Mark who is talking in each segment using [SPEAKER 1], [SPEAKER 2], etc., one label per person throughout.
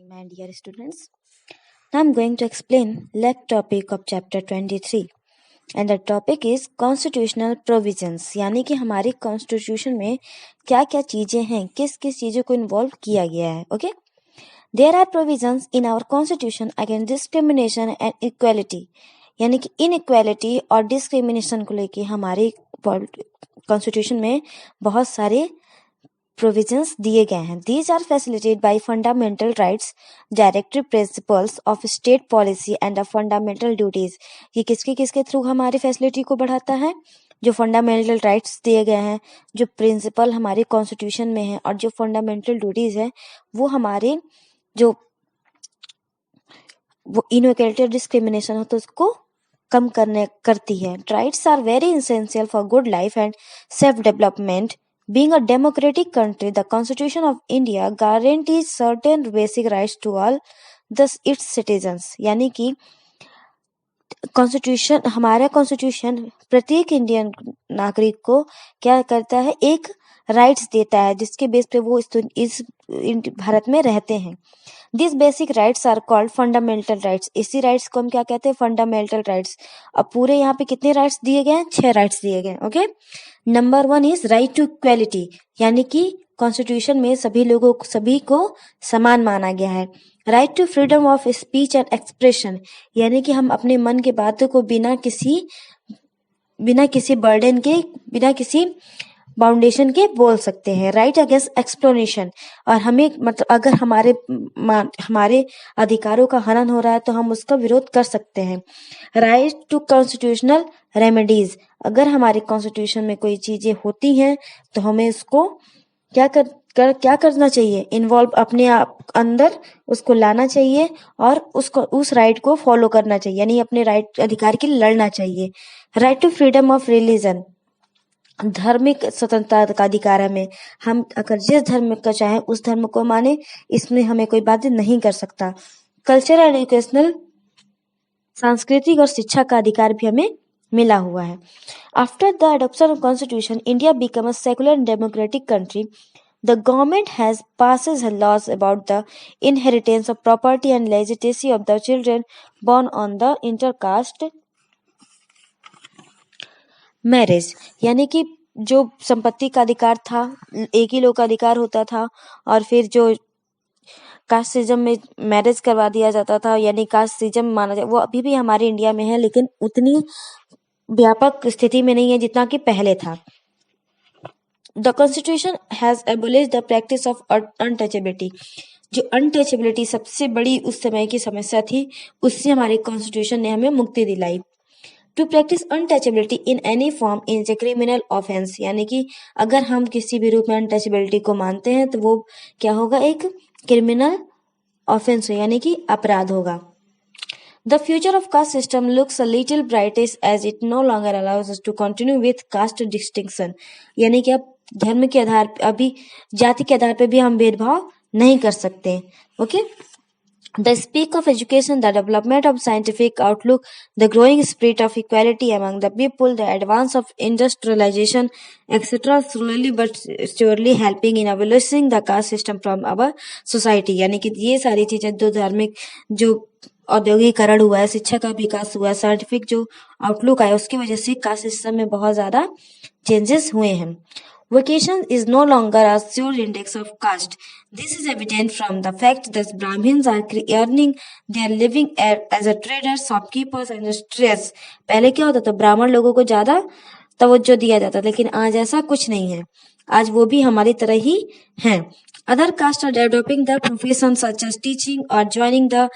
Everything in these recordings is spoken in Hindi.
[SPEAKER 1] my dear students. Now I'm going to explain left topic of chapter 23 and the topic is constitutional provisions यानी कि हमारी कॉन्स्टिट्यूशन में क्या क्या चीजें हैं, किस किस चीजों को इन्वॉल्व किया गया है. Okay, there are provisions in our constitution against discrimination and equality यानी कि इनइक्वालिटी और डिस्क्रिमिनेशन को लेके हमारे कॉन्स्टिट्यूशन में बहुत सारे प्रोविजंस दिए गए हैं. These are facilitated by fundamental rights, directive principles of state policy and the fundamental duties. ये किसके थ्रू हमारी फैसिलिटी को बढ़ाता है? जो फंडामेंटल राइट्स दिए गए हैं, जो प्रिंसिपल हमारे कॉन्स्टिट्यूशन में है और जो फंडामेंटल ड्यूटीज है वो हमारे जो इनइक्वालिटी और डिस्क्रिमिनेशन होता है उसको कम करती है. Rights are very essential for good life and self development. Being a democratic country, the Constitution of India guarantees certain basic rights to all its citizens. यानी कि कॉन्स्टिट्यूशन, हमारा कॉन्स्टिट्यूशन प्रत्येक इंडियन नागरिक को क्या करता है? एक राइट्स देता है जिसके बेस पे वो इस भारत में रहते हैं. This basic rights are called fundamental rights. इसी राइट्स को हम क्या कहते हैं? Fundamental rights. अब पूरे यहाँ पे कितने राइट्स दिए गए हैं? 6 राइट्स दिए गए. Okay, number 1 is right to equality यानी कि कॉन्स्टिट्यूशन में सभी को समान माना गया है. Right to freedom of speech and expression यानी कि हम अपने मन की बातों को बिना किसी बर्डन के, बिना किसी बाउंडेशन के बोल सकते हैं. राइट अगेंस्ट एक्सप्लोनेशन और हमें मतलब अगर हमारे अधिकारों का हनन हो रहा है तो हम उसका विरोध कर सकते हैं. राइट टू कॉन्स्टिट्यूशनल रेमेडीज, अगर हमारे कॉन्स्टिट्यूशन में कोई चीजें होती हैं तो हमें उसको क्या करना चाहिए? इन्वॉल्व अपने आप अंदर उसको लाना चाहिए और उस राइट को फॉलो करना चाहिए यानी अपने राइट अधिकार के लिए लड़ना चाहिए. Right to freedom of religion, धार्मिक स्वतंत्रता का अधिकार हमें, हम अगर जिस धर्म का चाहे उस धर्म को माने, इसमें हमें कोई बाधित नहीं कर सकता. कल्चर एंड एजुकेशनल, सांस्कृतिक और शिक्षा का अधिकार भी हमें मिला हुआ है. After the adoption of constitution, India become a secular and democratic country. The government has passes laws about the inheritance of property and legitimacy of the children born on the intercaste marriage यानी कि जो संपत्ति का अधिकार था, एक ही लोग का अधिकार होता था और फिर जो कास्ट सिस्टम में मैरिज करवा दिया जाता था यानी कास्ट सिस्टम माना जाए, वो अभी भी हमारे इंडिया में है लेकिन उतनी व्यापक स्थिति में नहीं है जितना कि पहले था. The constitution has एबोलिश्ड the practice of untouchability. जो अनटचेबिलिटी सबसे बड़ी उस समय की समस्या थी, उससे हमारे कॉन्स्टिट्यूशन ने हमें मुक्ति दिलाई. To practice untouchability in any form is a criminal offence यानी कि अगर हम किसी भी रूप में अनटचेबिलिटी को मानते हैं तो वो क्या होगा? एक क्रिमिनल ऑफेंस यानी कि अपराध होगा. The future of caste system looks a little brightest as it no longer allows us to continue with caste distinction यानी कि अब धर्म के आधार, अभी जाति के आधार पर भी हम भेदभाव नहीं कर सकते. Okay, The speak of education, the development of scientific outlook, the growing spirit of equality among the people, the advance of industrialization, etc. slowly but surely helping in abolishing the caste system from our society. यानी कि ये सारी चीजें जो धार्मिक, जो औद्योगिकरण हुआ है, शिक्षा का विकास हुआ है, साइंटिफिक जो आउटलुक आया, उसकी वजह से कास्ट सिस्टम में बहुत ज्यादा चेंजेस हुए हैं. Vocation is no longer a sure index of caste. This is evident from the fact that Brahmins are earning their living as a traders, shopkeepers and traders. पहले क्या होता था? ब्राह्मण लोगों को ज्यादा तवज्जो दिया जाता, लेकिन आज ऐसा कुछ नहीं है. आज वो भी हमारी तरह ही हैं. Other castes are developing their professions such as teaching or joining the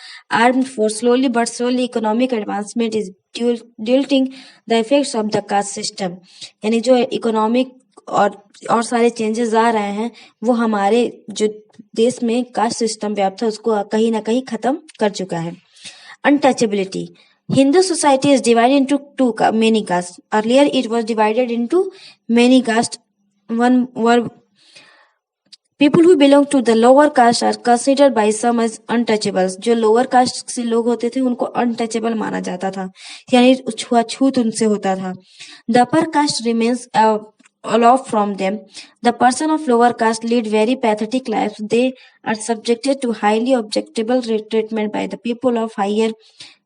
[SPEAKER 1] armed force. Slowly but surely economic advancement is diluting the effects of the caste system. यानी जो इकोनॉमिक और सारे चेंजेस आ रहे हैं वो हमारे जो देश में कास्ट सिस्टम व्याप्त है उसको कहीं ना कहीं खत्म कर चुका है. Untouchability, Hindu society is divided into many castes. Earlier it was divided into many castes. One were people who belong to the lower caste are considered by some as untouchables. जो लोअर कास्ट से लोग होते थे उनको अनटचेबल माना जाता था यानी छुआछूत उनसे होता था. The upper caste remains all off from them. The person of lower caste lead very pathetic lives. They are subjected to highly objectable treatment by the people of higher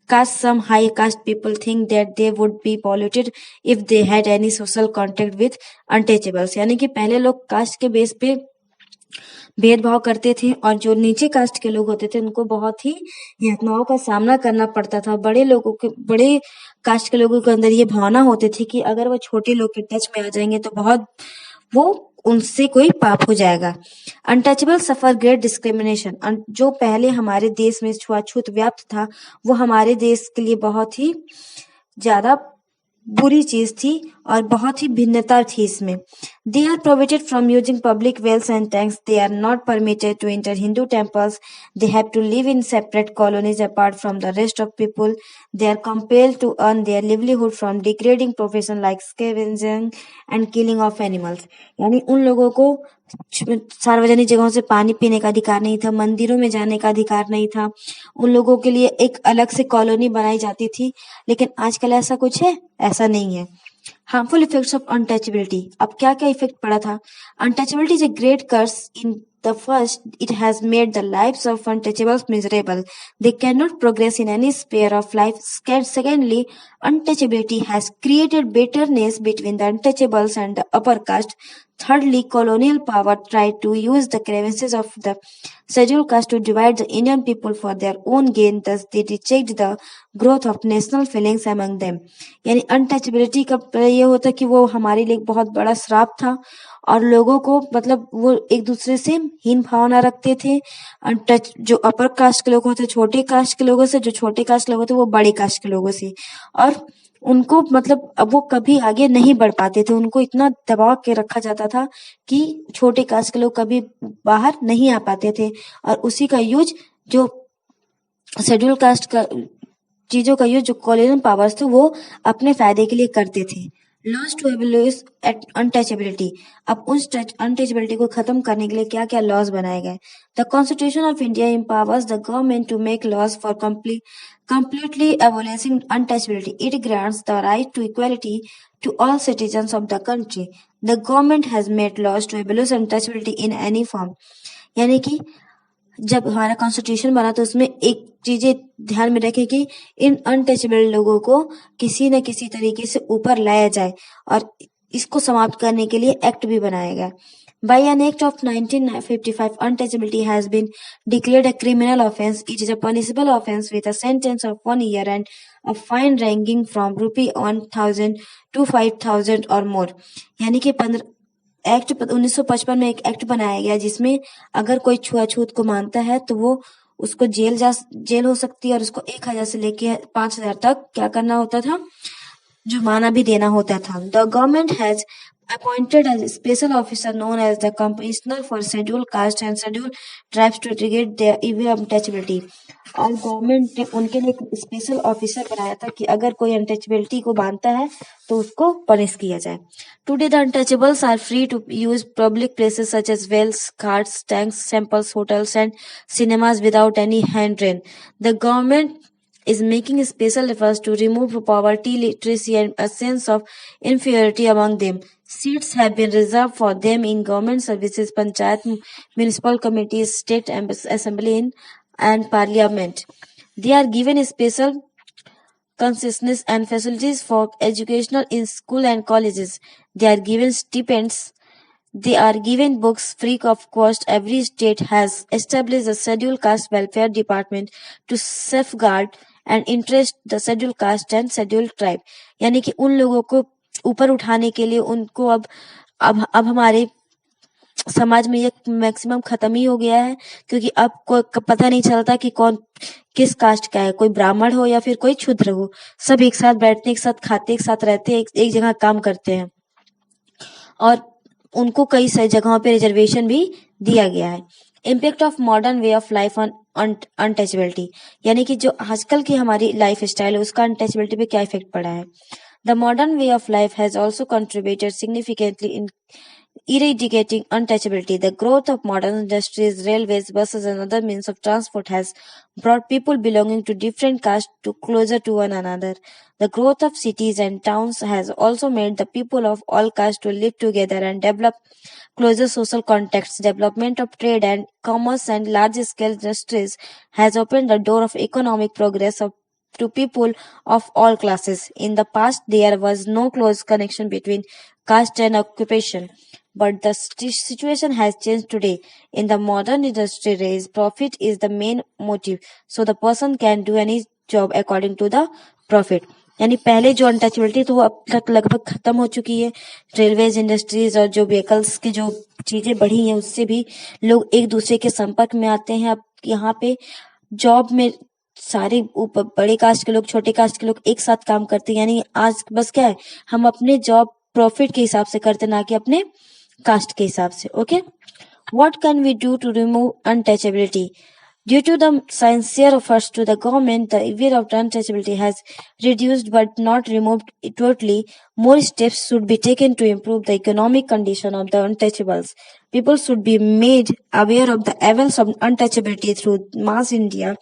[SPEAKER 1] caste. Some high caste people think that they would be polluted if they had any social contact with untouchables. यानी कि पहले लोग कास्ट के बेस पे भेदभाव करते थे और जो नीचे कास्ट के लोग होते थे उनको बहुत ही यातनाओं का सामना करना पड़ता था। बड़े कास्ट के लोगों के अंदर ये भावना होती थी कि अगर वो छोटे लोग के टच में आ जाएंगे तो वो उनसे कोई पाप हो जाएगा। अनटचेबल सफर ग्रेट डिस्क्रिमिनेशन। जो पहले हमारे देश में छुआछूत व्याप्त था वो हमारे देश के लिए बहुत ही ज्यादा बुरी चीज थी और बहुत ही भिन्नता थी इसमें। They are prohibited from using public wells and tanks. They are not permitted to enter Hindu temples. They have to live in separate colonies apart from the rest of people. They are compelled to earn their livelihood from degrading profession like scavenging and killing of animals. यानी उन लोगों को सार्वजनिक जगहों से पानी पीने का अधिकार नहीं था, मंदिरों में जाने का अधिकार नहीं था। उन लोगों के लिए एक अलग से कॉलोनी बनाई जाती थी, लेकिन आजकल ऐसा कुछ है? ऐसा नहीं है। Harmful effects of untouchability. अब क्या क्या इफेक्ट पड़ा था? Untouchability is a great curse. In the first, it has made the lives of untouchables miserable. They cannot progress in any sphere of life. Secondly, untouchability has created bitterness between the untouchables and the upper caste. Thirdly, colonial power tried to use the grievances of the scheduled caste to divide the Indian people for their own gain. Thus, they reject the growth of national feelings among them. यानी अनटचेबिलिटी का ये होता कि वो हमारे लिए एक बहुत बड़ा श्राप था और लोगों को मतलब वो एक दूसरे से हीन भावना रखते थे। अनटच जो अपर कास्ट के लोग होते छोटे कास्ट के लोगों से, जो छोटे कास्ट के लोग होते वो बड़े कास्ट के लोगों से, और उनको मतलब अब वो कभी आगे नहीं बढ़ पाते थे। उनको इतना दबा के रखा जाता था कि छोटे कास्ट के लोग कभी बाहर नहीं आ पाते थे और उसी का यूज जो शेड्यूल कास्ट का चीजों का यूज जो कॉलोनियल पावर्स थे वो अपने फायदे के लिए करते थे। Laws to abolish untouchability. अब उस अनटचेबिलिटी को खत्म करने के लिए क्या क्या लॉज बनाए गए? The constitution of India empowers the government to make laws for completely abolishing untouchability. It grants the right to equality to all citizens of the country. The government has made laws to abolish untouchability in any form. यानी कि जब हमारा कॉन्स्टिट्यूशन बना तो उसमें एक चीजें ध्यान में रखें कि इन अनटचेबल लोगों को किसी न किसी तरीके से ऊपर लाया जाए और इसको समाप्त करने के लिए एक्ट भी बनाया गया। By an act of 1955, untouchability has been declared a criminal offence. It is a punishable offence with a sentence of 1 year and a fine ranging from ₹1,000 to 5,000 or more. यानी कि 1955 में एक एक्ट बनाया गया जिसमें अगर कोई छुआछूत को मानता है तो वो उसको जेल हो सकती है और उसको 1,000 से लेके 5,000 तक क्या करना होता था? जुर्माना भी देना होता था। The government has appointed a special officer known as the Commissioner for Scheduled Caste and Scheduled Tribes to regulate their untouchability. और गवर्नमेंट ने उनके लिए एक स्पेशल ऑफिसर बनाया था कि अगर कोई अनटचेबिलिटी को मानता है तो उसको पनिश किया जाए। Today the untouchables are free to use public places such as wells, ghats, tanks, temples, hotels and cinemas without any hindrance. The government is making special efforts to remove poverty, literacy, and a sense of inferiority among them. Seats have been reserved for them in government services, panchayat, municipal committees, state assembly, and parliament. They are given special concessions and facilities for educational in school and colleges. They are given stipends. They are given books free of cost. Every state has established a scheduled caste welfare department to safeguard and interest the scheduled caste and scheduled tribe. यानी कि उन लोगों को ऊपर उठाने के लिए उनको अब हमारे समाज में ये मैक्सिमम खत्म ही हो गया है क्योंकि अब कोई पता नहीं चलता कि कौन किस कास्ट का है, कोई ब्राह्मण हो या फिर कोई क्षुद्र हो। सब एक साथ बैठते, एक साथ खाते, एक साथ रहते, एक जगह काम करते हैं और उनको कई सारी जगहों पे रिजर्वेशन भी दिया गया है। Impact of modern way of life on untouchability. यानी कि जो आजकल की हमारी लाइफ स्टाइल है उसका अनटचेबिलिटी पे क्या इफेक्ट पड़ा है? The modern way of life has also contributed significantly in eradicating untouchability. The growth of modern industries, railways, buses, and other means of transport has brought people belonging to different castes closer to one another. The growth of cities and towns has also made the people of all castes to live together and develop closer social contacts. Development of trade and commerce and large-scale industries has opened the door of economic progress to people of all classes. In the past, there was no close connection between caste and occupation. But the situation has changed today. In the modern industry race, profit is the main motive. So the person can do any job according to the profit. यानी पहले जो अनटचेबिलिटी थी वो अब तक लगभग खत्म हो चुकी है. रेलवेज इंडस्ट्रीज और जो व्हीकल्स की जो चीजें बढ़ी हैं उससे भी लोग एक दूसरे के संपर्क में आते हैं. अब यहाँ पे जॉब में सारे बड़े कास्ट के लोग छोटे कास्ट के लोग एक साथ काम करते हैं. यानी आज बस क्या है, हम अपने जॉब प्रॉफिट के हिसाब से करते ना कि अपने कास्ट के हिसाब से. Okay, what can we do to remove untouchability? Due to the sincere efforts to the government, the evil of untouchability has reduced but not removed totally. More steps should be taken to improve the economic condition of the untouchables. People should be made aware of the evils of untouchability through mass media,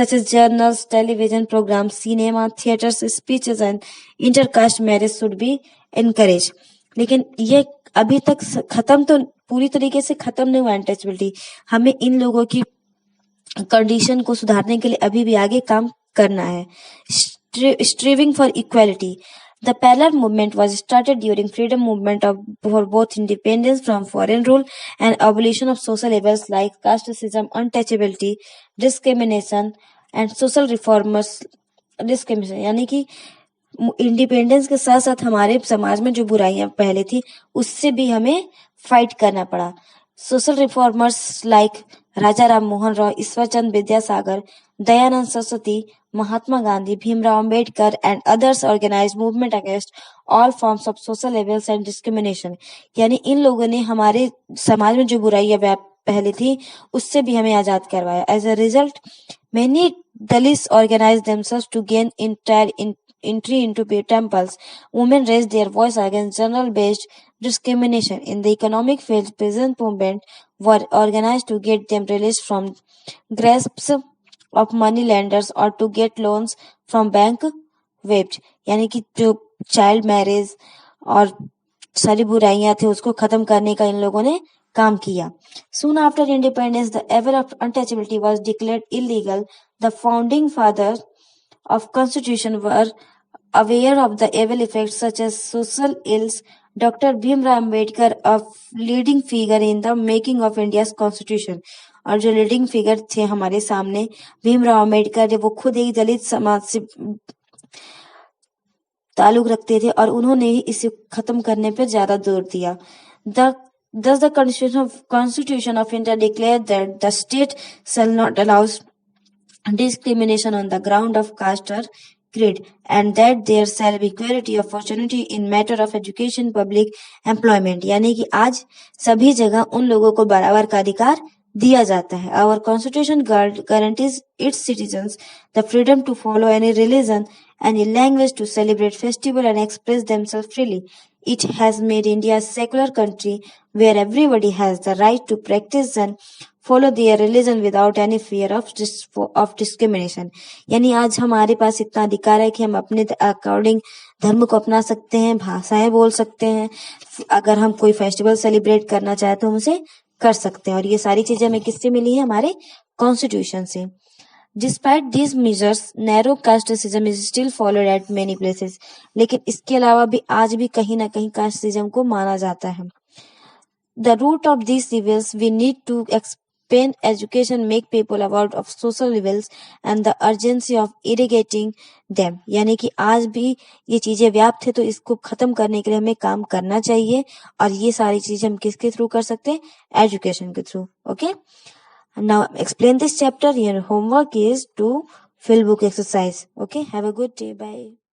[SPEAKER 1] such as journals, television programs, cinema, theaters, speeches, and intercaste marriage should be encouraged. लेकिन ये अभी तक खत्म तो पूरी तरीके से खत्म नहीं हुआ अनटचेबिलिटी. हमें इन लोगों की कंडीशन को सुधारने के लिए अभी भी आगे काम करना है. Striving for equality. The parallel movement was started during freedom movement for both independence from foreign rule and abolition of social evils like casteism, untouchability, discrimination and social reformers discrimination. यानी कि इंडिपेंडेंस के साथ साथ हमारे समाज में जो बुराइयां पहले थी उससे भी हमें फाइट करना पड़ा. Social reformers like Raja Ram Mohan Roy, Ishwar Chandra Vidyasagar, Dayanand Saraswati, Mahatma Gandhi, Bhimrao Ambedkar and others organized movement against all forms of social evils and discrimination. यानी इन लोगों ने हमारे समाज में जो बुराइयां पहले थी उससे भी हमें आजाद करवाया. As a result many Dalits organize themselves to gain entry into temples. Women raised their voice against general-based discrimination in the economic field. Peasant movement were organized to get them released from grasps of money lenders or to get loans from bank waived. यानी कि जो चाइल्ड मैरिज और सारी बुराइयां थी उसको खत्म करने का इन लोगों ने काम किया. Soon after independence, the evil of untouchability was declared illegal. The founding fathers of Constitution were aware of the evil effects such as social ills. Dr. Bhimrao Ambedkar, a leading figure in the making of India's Constitution, और जो लीडिंग फिगर थे हमारे सामने भीमराव अम्बेडकर, वो खुद एक दलित समाज से ताल्लुक रखते थे और उन्होंने ही इसे खत्म करने पर ज्यादा जोर दिया. Thus the Constitution of India declared that the state shall not allow discrimination on the ground of caste or creed, and that there shall be equality of opportunity in matter of education, public employment. यानी कि आज सभी जगह उन लोगों को बराबर का अधिकार दिया जाता है. Our Constitution guarantees its citizens the freedom to follow any religion, any language, to celebrate festival and express themselves freely. It has made India a secular country where everybody has the right to practice and follow their religion without any fear of discrimination. यानी आज हमारे पास इतना अधिकार है कि हम अपने अकॉर्डिंग धर्म को अपना सकते हैं, भाषाएं बोल सकते हैं, अगर हम कोई फेस्टिवल सेलिब्रेट करना चाहे तो हम उसे कर सकते हैं. और ये सारी चीजें हमें किससे मिली है? हमारे कॉन्स्टिट्यूशन से. Despite these measures, narrow casteism is still followed at many places. लेकिन इसके अलावा भी आज भी कहीं ना कहीं casteism को माना जाता है. The root of these evils, we need to expand education, make people aware of social evils and the urgency of eradicating them. यानी कि आज भी ये चीजें व्याप्त है तो इसको खत्म करने के लिए हमें काम करना चाहिए. और ये सारी चीजें हम किसके थ्रू कर सकते हैं? एजुकेशन के through. Okay, now explain this chapter. Your homework is to fill book exercise. Okay, have a good day. Bye.